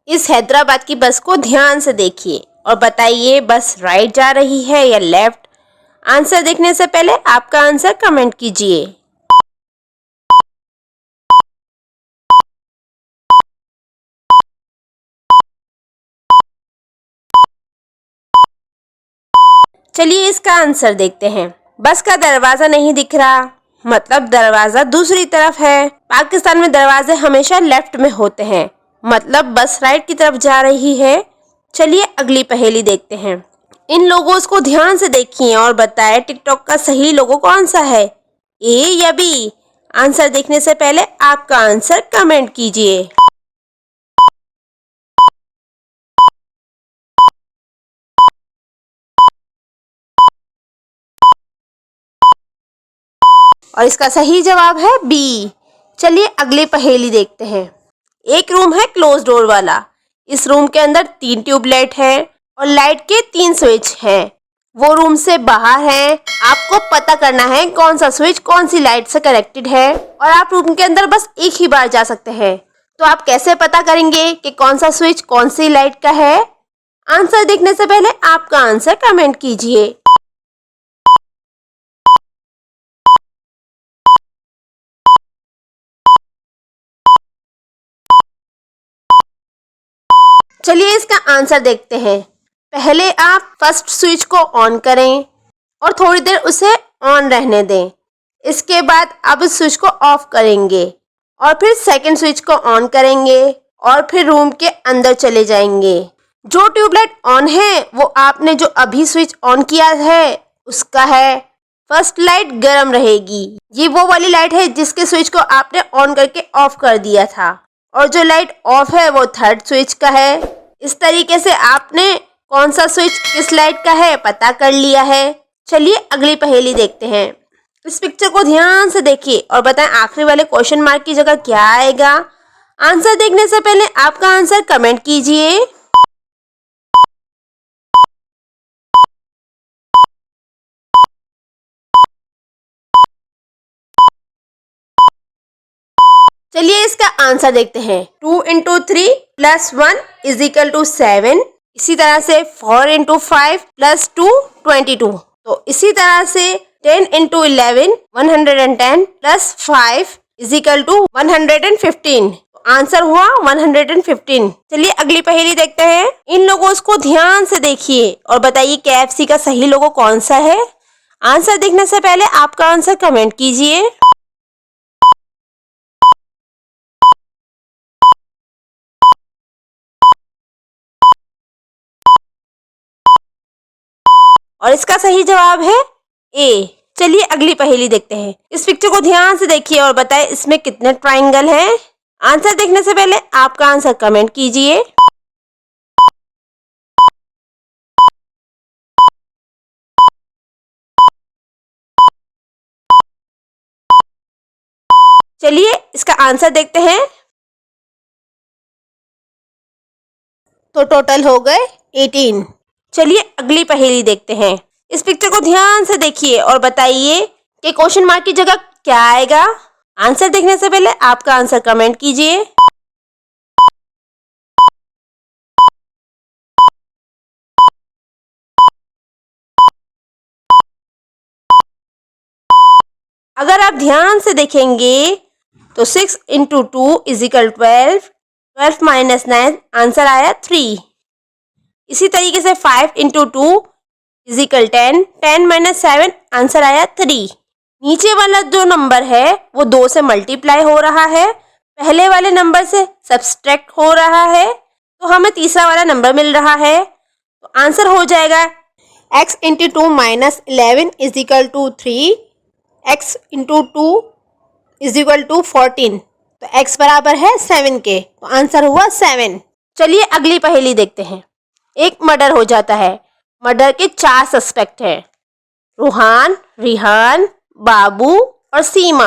इस हैदराबाद की बस को ध्यान से देखिए और बताइए बस राइट जा रही है या लेफ्ट। आंसर देखने से पहले आपका आंसर कमेंट कीजिए। चलिए इसका आंसर देखते हैं। बस का दरवाजा नहीं दिख रहा, मतलब दरवाजा दूसरी तरफ है। पाकिस्तान में दरवाजे हमेशा लेफ्ट में होते हैं, मतलब बस राइट की तरफ जा रही है। चलिए अगली पहेली देखते हैं। इन लोगों को ध्यान से देखिए और बताएं टिकटॉक का सही लोगो कौन सा है, ए या बी। आंसर देखने से पहले आपका आंसर कमेंट कीजिए। और इसका सही जवाब है बी। चलिए अगली पहेली देखते हैं। एक रूम है क्लोज डोर वाला। इस रूम के अंदर 3 ट्यूबलाइट है और लाइट के 3 स्विच हैं। वो रूम से बाहर है। आपको पता करना है कौन सा स्विच कौन सी लाइट से कनेक्टेड है और आप रूम के अंदर बस एक ही बार जा सकते हैं। तो आप कैसे पता करेंगे कि कौन सा स्विच कौन सी लाइट का है? आंसर देखने से पहले आपका आंसर कमेंट कीजिए। चलिए इसका आंसर देखते हैं। पहले आप फर्स्ट स्विच को ऑन करें और थोड़ी देर उसे ऑन रहने दें। इसके बाद आप इस स्विच को ऑफ करेंगे और फिर सेकंड स्विच को ऑन करेंगे और फिर रूम के अंदर चले जाएंगे। जो ट्यूबलाइट ऑन है वो आपने जो अभी स्विच ऑन किया है उसका है। फर्स्ट लाइट गर्म रहेगी। ये वो वाली लाइट है जिसके स्विच को आपने ऑन करके ऑफ कर दिया था और जो लाइट ऑफ है वो थर्ड स्विच का है। इस तरीके से आपने कौन सा स्विच किस लाइट का है पता कर लिया है। चलिए अगली पहेली देखते हैं। इस पिक्चर को ध्यान से देखिए और बताएं आखिरी वाले क्वेश्चन मार्क की जगह क्या आएगा। आंसर देखने से पहले आपका आंसर कमेंट कीजिए। चलिए इसका आंसर देखते हैं। 2 × 3 + 1 = 7। इसी तरह से 4 × 5 + 2 22। तो इसी तरह से 10 × 11 110 + 5 = 115। आंसर हुआ 115। चलिए अगली पहेली देखते हैं। इन लोगों को ध्यान से देखिए और बताइए KFC का सही लोगो कौन सा है। आंसर देखने से पहले आपका आंसर कमेंट कीजिए। और इसका सही जवाब है ए। चलिए अगली पहेली देखते हैं। इस पिक्चर को ध्यान से देखिए और बताएं इसमें कितने ट्रायंगल हैं। आंसर देखने से पहले आपका आंसर कमेंट कीजिए। चलिए इसका आंसर देखते हैं। तो टोटल हो गए 18। चलिए अगली पहेली देखते हैं। इस पिक्चर को ध्यान से देखिए और बताइए कि क्वेश्चन मार्क की जगह क्या आएगा। आंसर देखने से पहले आपका आंसर कमेंट कीजिए। अगर आप ध्यान से देखेंगे तो 6 × 2 = 12। 12 - 9 आंसर आया 3। इसी तरीके से 5 × 2 = 10। 10 - 7 आंसर आया 3। नीचे वाला जो नंबर है वो 2 से मल्टीप्लाई हो रहा है, पहले वाले नंबर से सब्सट्रैक्ट हो रहा है, तो हमें तीसरा वाला नंबर मिल रहा है। तो आंसर हो जाएगा x × 2 - 11 = 3। x × 2 = 14। तो x बराबर है 7 के। तो आंसर हुआ 7। चलिए अगली पहेली देखते हैं। एक मर्डर हो जाता है। मर्डर के 4 सस्पेक्ट हैं, रूहान, रिहान, बाबू और सीमा।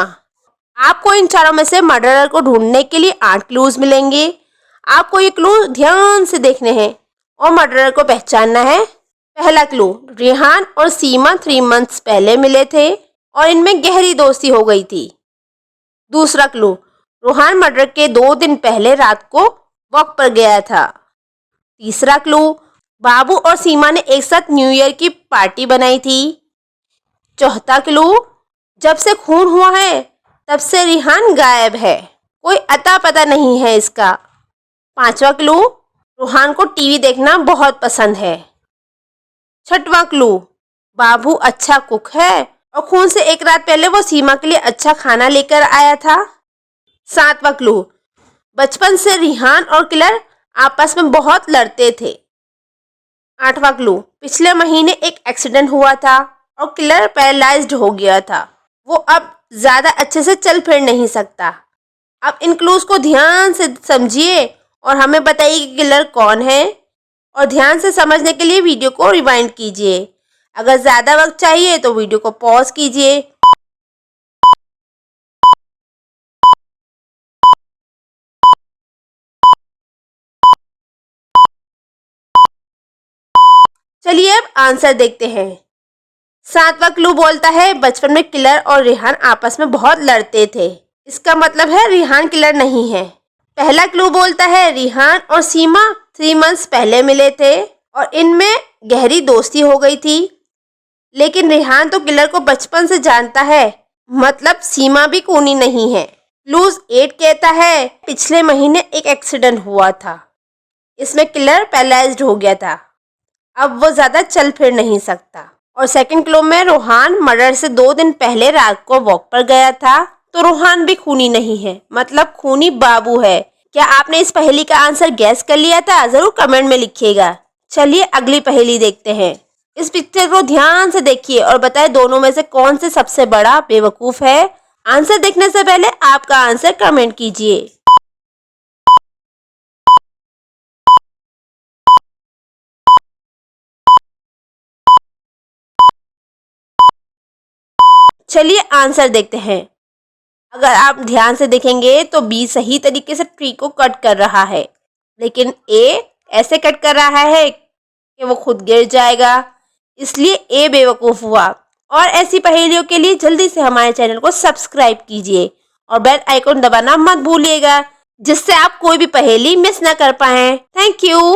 आपको इन चारों में से मर्डरर को ढूंढने के लिए 8 क्लूज मिलेंगे। आपको ये क्लू ध्यान से देखने हैं और मर्डरर को पहचानना है। पहला क्लू, रिहान और सीमा 3 मंथ्स पहले मिले थे और इनमें गहरी दोस्ती हो गई थी। दूसरा क्लू, रूहान मर्डर के 2 दिन पहले रात को वॉक पर गया था। तीसरा क्लू, बाबू और सीमा ने एक साथ न्यू ईयर की पार्टी बनाई थी। चौथा क्लू, जब से खून हुआ है तब से रिहान गायब है, कोई अता पता नहीं है इसका। पांचवा क्लू, रूहान को टीवी देखना बहुत पसंद है। छठवां क्लू, बाबू अच्छा कुक है और खून से एक रात पहले वो सीमा के लिए अच्छा खाना लेकर आया था। सातवां क्लू, बचपन से रिहान और किलर आपस में बहुत लड़ते थे। आठवां क्लू, पिछले महीने एक एक्सीडेंट हुआ था और किलर पैरालाइज्ड हो गया था, वो अब ज्यादा अच्छे से चल फिर नहीं सकता। अब इन क्लूज को ध्यान से समझिए और हमें बताइए कि किलर कौन है, और ध्यान से समझने के लिए वीडियो को रिवाइंड कीजिए। अगर ज़्यादा वक्त चाहिए तो वीडियो को पॉज कीजिए। चलिए अब आंसर देखते हैं। सातवां क्लू बोलता है बचपन में किलर और रिहान आपस में बहुत लड़ते थे, इसका मतलब है रिहान किलर नहीं है। पहला क्लू बोलता है रिहान और सीमा 3 मंथ्स पहले मिले थे और इनमें गहरी दोस्ती हो गई थी, लेकिन रिहान तो किलर को बचपन से जानता है, मतलब सीमा भी खूनी नहीं है। क्लूज 8 कहता है पिछले महीने एक एक्सीडेंट हुआ था, इसमें किलर पैरालाइज्ड हो गया था, अब वो ज्यादा चल फिर नहीं सकता। और सेकंड क्लू में रूहान मर्डर से 2 दिन पहले रात को वॉक पर गया था, तो रूहान भी खूनी नहीं है, मतलब खूनी बाबू है। क्या आपने इस पहेली का आंसर गैस कर लिया था? जरूर कमेंट में लिखिएगा। चलिए अगली पहेली देखते हैं। इस पिक्चर को ध्यान से देखिए और बताएं दोनों में से कौन से सबसे बड़ा बेवकूफ है। आंसर देखने से पहले आपका आंसर कमेंट कीजिए। चलिए आंसर देखते हैं। अगर आप ध्यान से देखेंगे तो बी सही तरीके से ट्री को कट कर रहा है, लेकिन ए ऐसे कट कर रहा है कि वो खुद गिर जाएगा, इसलिए ए बेवकूफ हुआ। और ऐसी पहेलियों के लिए जल्दी से हमारे चैनल को सब्सक्राइब कीजिए और बेल आइकन दबाना मत भूलिएगा, जिससे आप कोई भी पहेली मिस ना कर पाएं। Thank you.